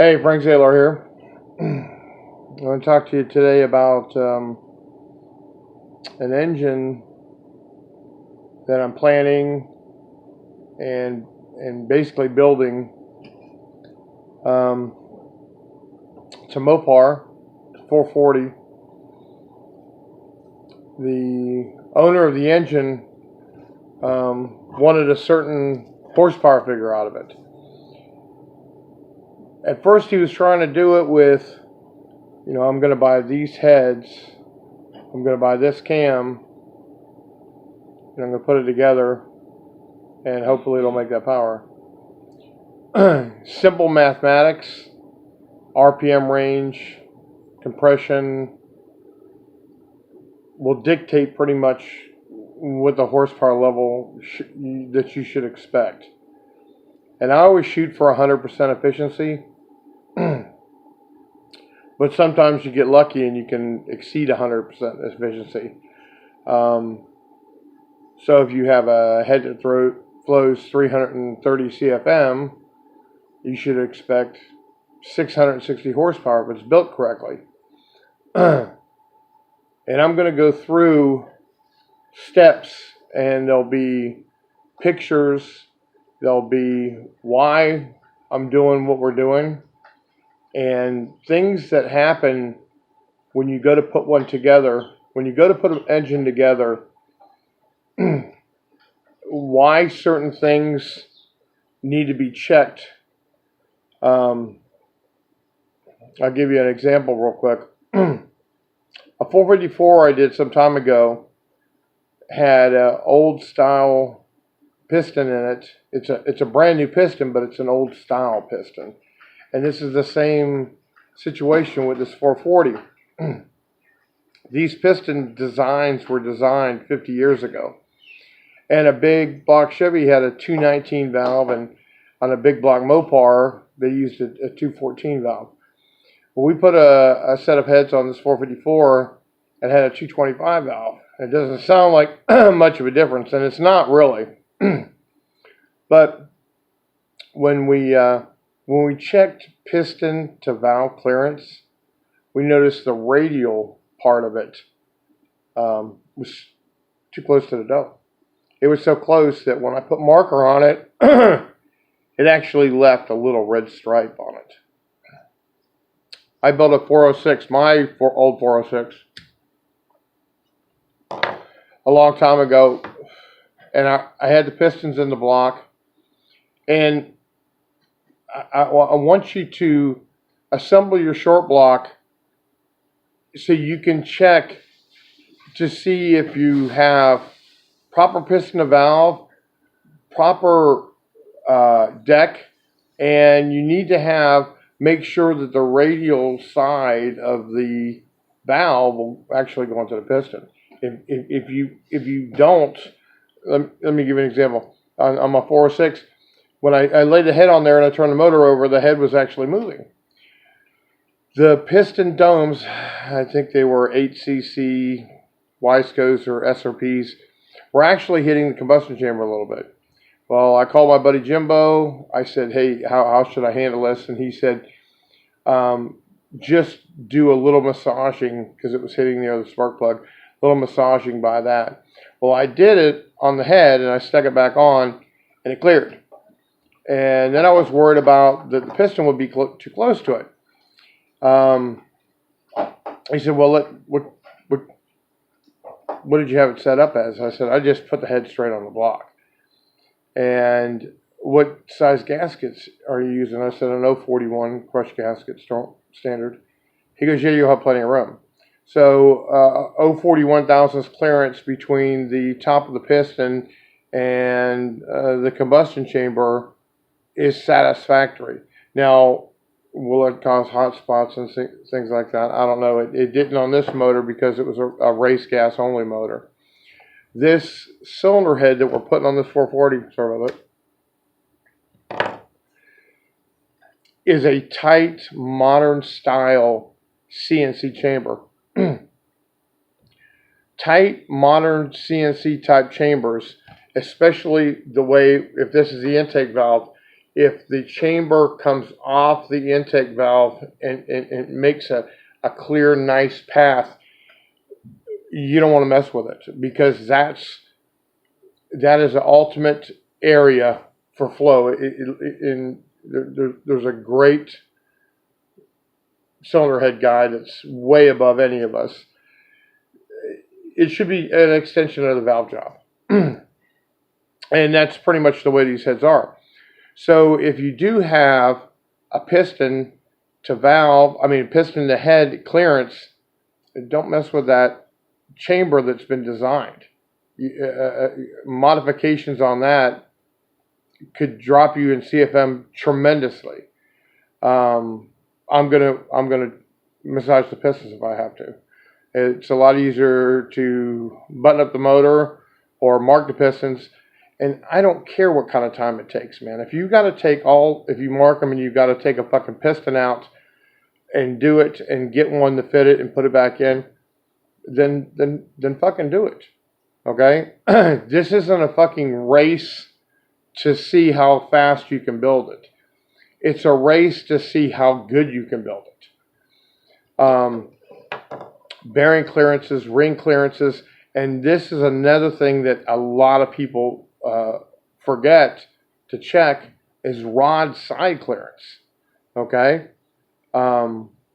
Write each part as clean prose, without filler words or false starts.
Hey, Frank Zaylor here. I want to talk to you today about an engine that I'm planning and basically building. It's a Mopar 440. The owner of the engine wanted a certain horsepower figure out of it. At first, he was trying to do it with, I'm going to buy these heads, I'm going to buy this cam, and I'm going to put it together, and hopefully it'll make that power. Simple mathematics, RPM range, compression will dictate pretty much what the horsepower level that you should expect. And I always shoot for 100% efficiency. But sometimes you get lucky and you can exceed 100% efficiency. So if you have a head that flows 330 CFM, you should expect 660 horsepower if it's built correctly. And I'm going to go through steps, and there'll be pictures, there'll be why I'm doing what we're doing, and things that happen when you go to put one together, when you go to put an engine together, why certain things need to be checked. I'll give you an example real quick. A 454 I did some time ago had an old style piston in it. It's a brand new piston, but it's an old style piston. And this is the same situation with this 440. These piston designs were designed 50 years ago. And a big block Chevy had a 219 valve, and on a big block Mopar, they used a 214 valve. Well, we put a set of heads on this 454 and had a 225 valve. It doesn't sound like much of a difference, and it's not really. But when we checked piston to valve clearance, we noticed the radial part of it was too close to the dough. It was so close that when I put marker on it, it actually left a little red stripe on it. I built a 406, old 406, a long time ago, and I had the pistons in the block, and I want you to assemble your short block so you can check to see if you have proper piston to valve, proper deck, and you need to make sure that the radial side of the valve will actually go into the piston. If you don't, let me give you an example. On my 406, when I laid the head on there and I turned the motor over, the head was actually moving. The piston domes, I think they were 8cc Wiseco's or SRPs, were actually hitting the combustion chamber a little bit. Well, I called my buddy Jimbo. I said, hey, how should I handle this? And he said, just do a little massaging, because it was hitting near the spark plug, a little massaging by that. Well, I did it on the head, and I stuck it back on, and it cleared. And then I was worried about that the piston would be too close to it. He said, well, what did you have it set up as? I said, I just put the head straight on the block. And what size gaskets are you using? I said, an 041 crushed gasket standard. He goes, yeah, you'll have plenty of room. So 041 thousandths clearance between the top of the piston and the combustion chamber is satisfactory. Now, will it cause hot spots and things like that? I don't know. It didn't on this motor because it was a race gas only motor. This cylinder head that we're putting on this 440, sorry about that, is a tight, modern style CNC chamber. Tight, modern CNC type chambers, especially the way, if this is the intake valve, if the chamber comes off the intake valve and makes a clear, nice path, you don't want to mess with it, because that is the ultimate area for flow. There's a great cylinder head guy that's way above any of us. It should be an extension of the valve job. And that's pretty much the way these heads are. So if you do have a piston to piston to head clearance, don't mess with that chamber that's been designed. Modifications on that could drop you in CFM tremendously. I'm gonna massage the pistons if I have to. It's a lot easier to button up the motor or mark the pistons, and I don't care what kind of time it takes, man. If you mark them and you've got to take a fucking piston out and do it and get one to fit it and put it back in, then fucking do it. Okay? This isn't a fucking race to see how fast you can build it. It's a race to see how good you can build it. Bearing clearances, ring clearances, and this is another thing that a lot of people forget to check, is rod side clearance. Okay?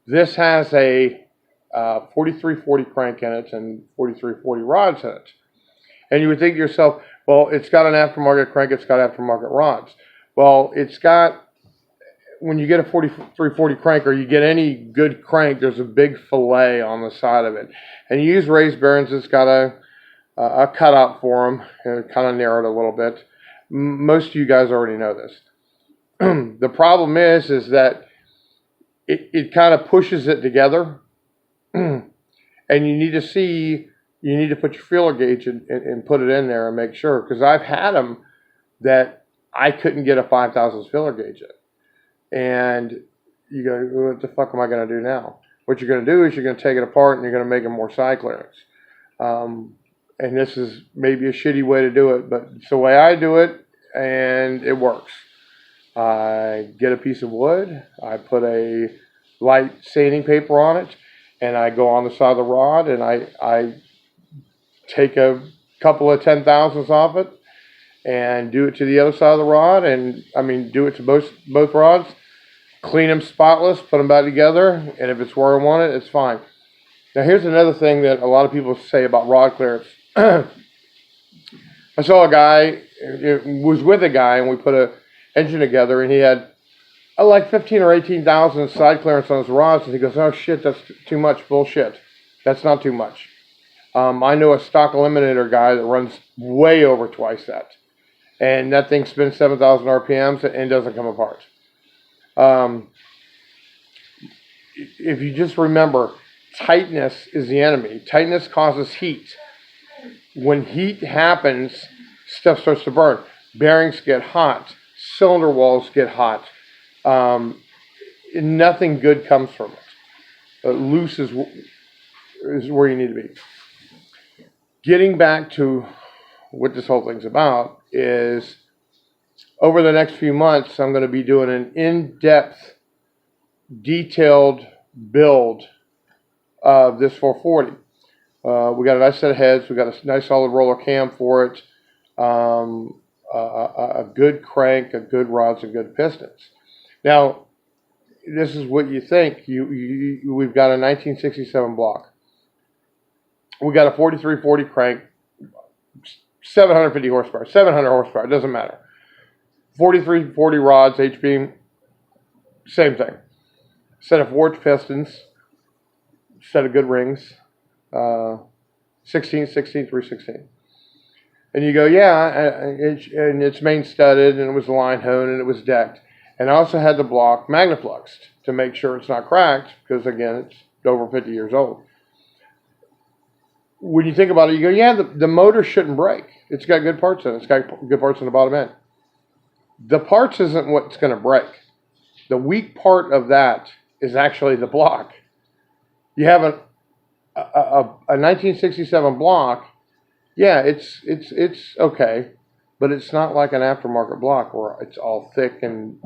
This has a 4340 crank in it and 4340 rods in it. And you would think to yourself, well, it's got an aftermarket crank, it's got aftermarket rods. Well, when you get a 4340 crank, or you get any good crank, there's a big fillet on the side of it. And you use raised bearings, it's got a cutout for them, and kind of narrowed a little bit. Most of you guys already know this. The problem is that it kind of pushes it together, and you need to put your feeler gauge and put it in there and make sure, because I've had them that I couldn't get a 5,000 feeler gauge in. And you go, what the fuck am I going to do now? What you're going to do is you're going to take it apart and you're going to make it more side clearance. And this is maybe a shitty way to do it, but it's the way I do it, and it works. I get a piece of wood, I put a light sanding paper on it, and I go on the side of the rod, and I take a couple of 10,000ths off it and do it to the other side of the rod, do it to both rods, clean them spotless, put them back together, and if it's where I want it, it's fine. Now here's another thing that a lot of people say about rod clearance. I saw a guy, was with a guy, and we put an engine together, and he had like 15 or 18,000 side clearance on his rods, and he goes, oh shit, that's too much. Bullshit. That's not too much. I know a stock eliminator guy that runs way over twice that. And that thing spins 7,000 RPMs and doesn't come apart. If you just remember, tightness is the enemy. Tightness causes heat. When heat happens, stuff starts to burn. Bearings get hot. Cylinder walls get hot. Nothing good comes from it. Loose is where you need to be. Getting back to what this whole thing's about is, over the next few months, I'm going to be doing an in-depth, detailed build of this 440. We got a nice set of heads. We got a nice solid roller cam for it. A good crank, a good rods, and good pistons. Now, this is what you think. We've got a 1967 block. We got a 4340 crank, 750 horsepower, 700 horsepower, it doesn't matter. 4340 rods, H-beam, same thing. Set of forged pistons, set of good rings, 16, 16, 316. And you go, yeah, and it's main studded, and it was line honed, and it was decked. And I also had the block magnafluxed to make sure it's not cracked, because again, it's over 50 years old. When you think about it, you go, yeah, the motor shouldn't break. It's got good parts in it. It's got good parts on the bottom end. The parts isn't what's going to break. The weak part of that is actually the block. You have a 1967 block. Yeah, it's okay. but it's not like an aftermarket block where it's all thick and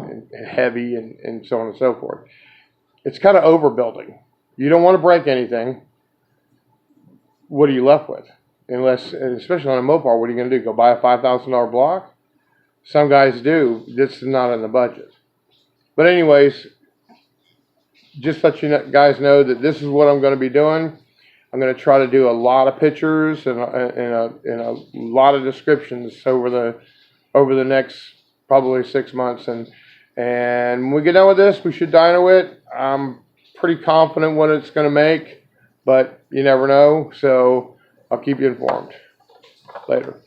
heavy and so on and so forth. It's kind of overbuilding. You don't want to break anything. What are you left with? Unless, especially on a Mopar, what are you going to do? Go buy a $5,000 block? Some guys do. This is not in the budget. But anyways, just let you guys know that this is what I'm going to be doing. I'm going to try to do a lot of pictures and a lot of descriptions over the next probably 6 months. And when we get done with this, we should dyno it. I'm pretty confident what it's going to make, but you never know. So I'll keep you informed. Later.